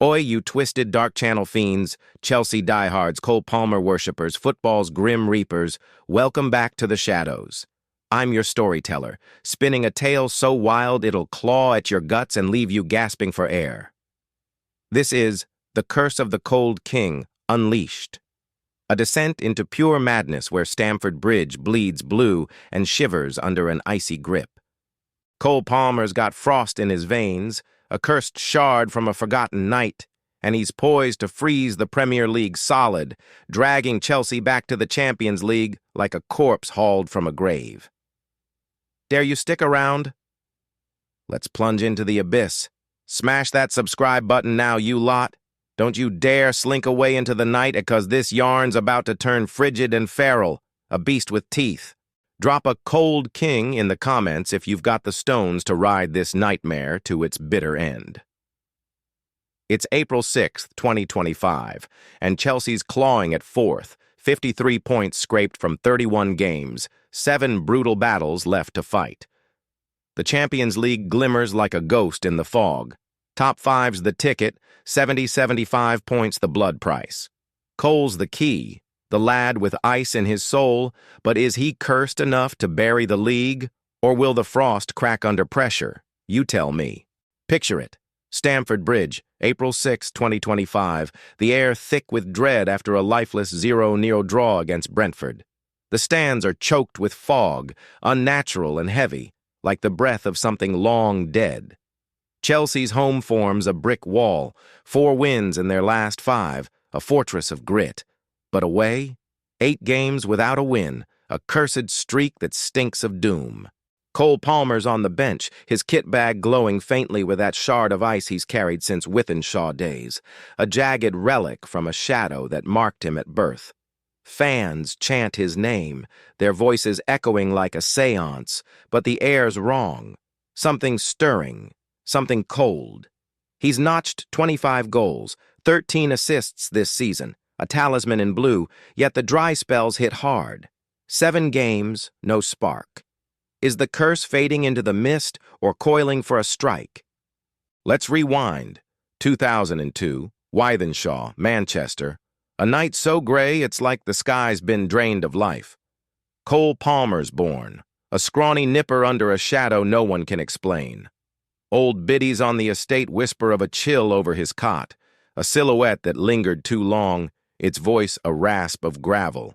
Oi, you twisted dark channel fiends, Chelsea diehards, Cole Palmer worshippers, football's grim reapers, welcome back to the shadows. I'm your storyteller, spinning a tale so wild it'll claw at your guts and leave you gasping for air. This is The Curse of the Cold King, Unleashed. A descent into pure madness where Stamford Bridge bleeds blue and shivers under an icy grip. Cole Palmer's got frost in his veins, a cursed shard from a forgotten night, and he's poised to freeze the Premier League solid, dragging Chelsea back to the Champions League like a corpse hauled from a grave. Dare you stick around? Let's plunge into the abyss. Smash that subscribe button now, you lot. Don't you dare slink away into the night, because this yarn's about to turn frigid and feral, a beast with teeth. Drop a cold king in the comments if you've got the stones to ride this nightmare to its bitter end. It's April 6th, 2025, and Chelsea's clawing at fourth, 53 points scraped from 31 games, 7 brutal battles left to fight. The Champions League glimmers like a ghost in the fog. Top five's the ticket, 75 points the blood price. Cole's the key. The lad with ice in his soul, but is he cursed enough to bury the league? Or will the frost crack under pressure? You tell me. Picture it. Stamford Bridge, April 6, 2025, the air thick with dread after a lifeless 0-0 draw against Brentford. The stands are choked with fog, unnatural and heavy, like the breath of something long dead. Chelsea's home forms a brick wall, 4 wins in their last 5, a fortress of grit. But away, 8 games without a win, a cursed streak that stinks of doom. Cole Palmer's on the bench, his kit bag glowing faintly with that shard of ice he's carried since Wythenshawe days, a jagged relic from a shadow that marked him at birth. Fans chant his name, their voices echoing like a seance, but the air's wrong. Something stirring, something cold. He's notched 25 goals, 13 assists this season, a talisman in blue, yet the dry spells hit hard. 7 games, no spark. Is the curse fading into the mist or coiling for a strike? Let's rewind. 2002, Wythenshawe, Manchester. A night so gray it's like the sky's been drained of life. Cole Palmer's born, a scrawny nipper under a shadow no one can explain. Old biddies on the estate whisper of a chill over his cot, a silhouette that lingered too long, its voice a rasp of gravel.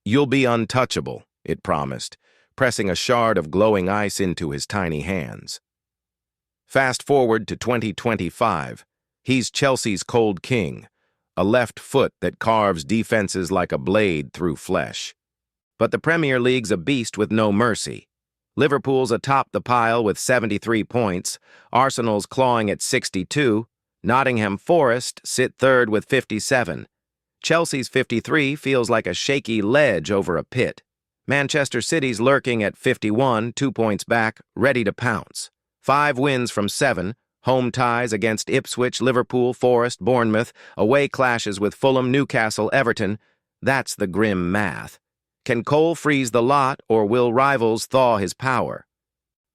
You'll be untouchable, it promised, pressing a shard of glowing ice into his tiny hands. Fast forward to 2025. He's Chelsea's cold king, a left foot that carves defenses like a blade through flesh. But the Premier League's a beast with no mercy. Liverpool's atop the pile with 73 points, Arsenal's clawing at 62, Nottingham Forest sit third with 57. Chelsea's 53 feels like a shaky ledge over a pit. Manchester City's lurking at 51, 2 points back, ready to pounce. 5 wins from 7, home ties against Ipswich, Liverpool, Forest, Bournemouth, away clashes with Fulham, Newcastle, Everton. That's the grim math. Can Cole freeze the lot, or will rivals thaw his power?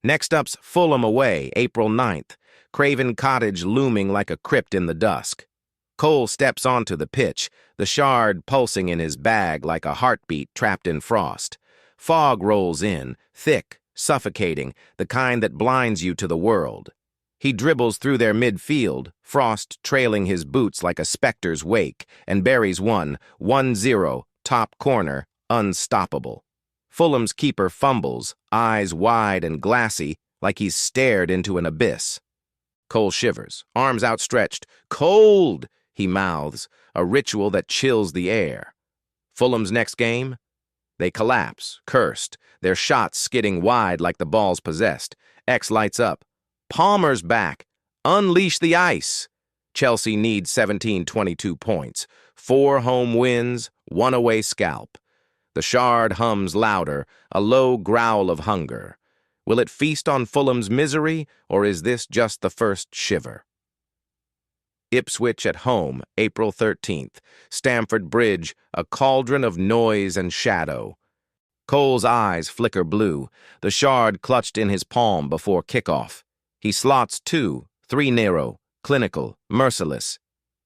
Next up's Fulham away, April 9th, Craven Cottage looming like a crypt in the dusk. Cole steps onto the pitch, the shard pulsing in his bag like a heartbeat trapped in frost. Fog rolls in, thick, suffocating, the kind that blinds you to the world. He dribbles through their midfield, frost trailing his boots like a specter's wake, and buries 1-0, top corner, unstoppable. Fulham's keeper fumbles, eyes wide and glassy, like he's stared into an abyss. Cole shivers, arms outstretched. Cold! He mouths, a ritual that chills the air. Fulham's next game? They collapse, cursed, their shots skidding wide like the ball's possessed. X lights up. Palmer's back. Unleash the ice. Chelsea needs 22 points. 4 home wins, 1 away scalp. The shard hums louder, a low growl of hunger. Will it feast on Fulham's misery, or is this just the first shiver? Ipswich at home, April 13th. Stamford Bridge, a cauldron of noise and shadow. Cole's eyes flicker blue, the shard clutched in his palm before kickoff. He slots 2, 3-0, clinical, merciless.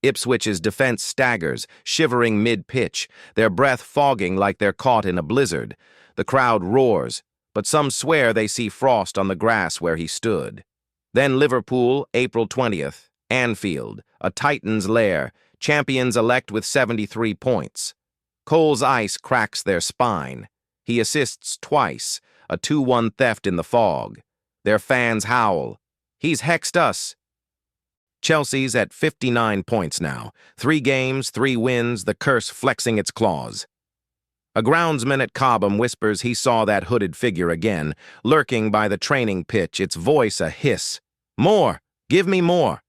Ipswich's defense staggers, shivering mid-pitch, their breath fogging like they're caught in a blizzard. The crowd roars, but some swear they see frost on the grass where he stood. Then Liverpool, April 20th, Anfield, a Titan's lair, champions elect with 73 points. Cole's ice cracks their spine. He assists twice, a 2-1 theft in the fog. Their fans howl. He's hexed us. Chelsea's at 59 points now. 3 games, 3 wins, the curse flexing its claws. A groundsman at Cobham whispers he saw that hooded figure again, lurking by the training pitch, its voice a hiss. More! Give me more!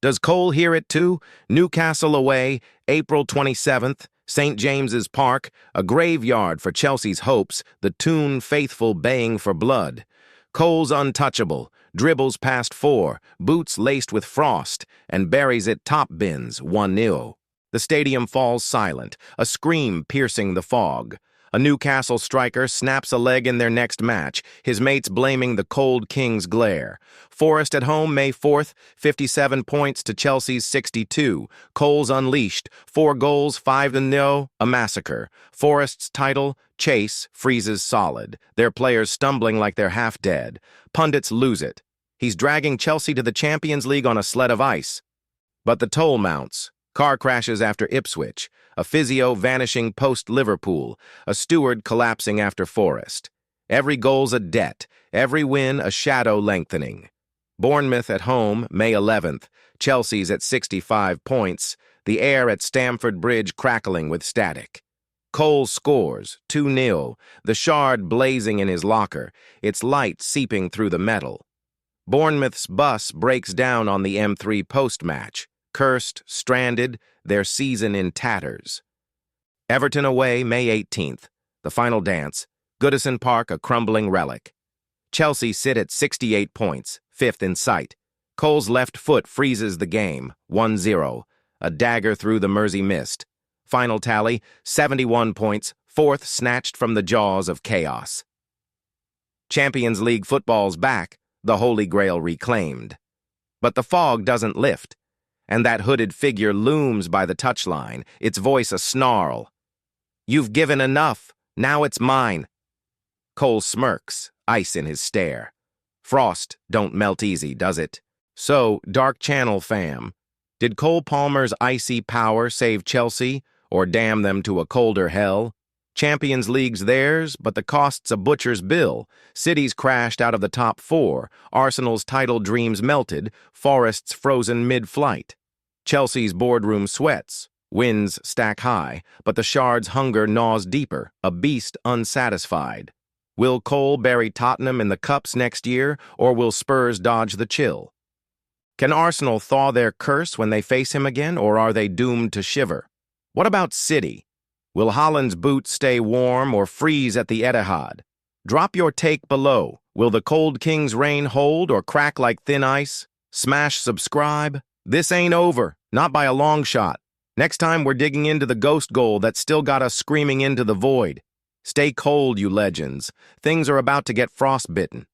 Does Cole hear it too? Newcastle away, April 27th, St. James's Park, a graveyard for Chelsea's hopes, the Toon faithful baying for blood. Cole's untouchable, dribbles past 4, boots laced with frost, and buries it top bins, 1-0. The stadium falls silent, a scream piercing the fog. A Newcastle striker snaps a leg in their next match, his mates blaming the cold King's glare. Forest at home, May 4th, 57 points to Chelsea's 62. Cole's unleashed, 4 goals, 5-0, a massacre. Forest's title, chase, freezes solid, their players stumbling like they're half dead. Pundits lose it. He's dragging Chelsea to the Champions League on a sled of ice. But the toll mounts. Car crashes after Ipswich, a physio vanishing post-Liverpool, a steward collapsing after Forest. Every goal's a debt, every win a shadow lengthening. Bournemouth at home, May 11th, Chelsea's at 65 points, the air at Stamford Bridge crackling with static. Cole scores, 2-0, the shard blazing in his locker, its light seeping through the metal. Bournemouth's bus breaks down on the M3 post-match. Cursed, stranded, their season in tatters. Everton away, May 18th. The final dance. Goodison Park, a crumbling relic. Chelsea sit at 68 points, 5th in sight. Cole's left foot freezes the game, 1-0. A dagger through the Mersey mist. Final tally, 71 points, 4th snatched from the jaws of chaos. Champions League football's back, the Holy Grail reclaimed. But the fog doesn't lift. And that hooded figure looms by the touchline, its voice a snarl. You've given enough, now it's mine. Cole smirks, ice in his stare. Frost don't melt easy, does it? So, Dark Channel fam, did Cole Palmer's icy power save Chelsea, or damn them to a colder hell? Champions League's theirs, but the cost's a butcher's bill. City's crashed out of the top 4, Arsenal's title dreams melted, Forest's frozen mid-flight. Chelsea's boardroom sweats, wins stack high, but the shard's hunger gnaws deeper, a beast unsatisfied. Will Cole bury Tottenham in the cups next year, or will Spurs dodge the chill? Can Arsenal thaw their curse when they face him again, or are they doomed to shiver? What about City? Will Haaland's boots stay warm or freeze at the Etihad? Drop your take below. Will the Cold King's reign hold or crack like thin ice? Smash subscribe. This ain't over, not by a long shot. Next time we're digging into the ghost goal that still got us screaming into the void. Stay cold, you legends. Things are about to get frostbitten.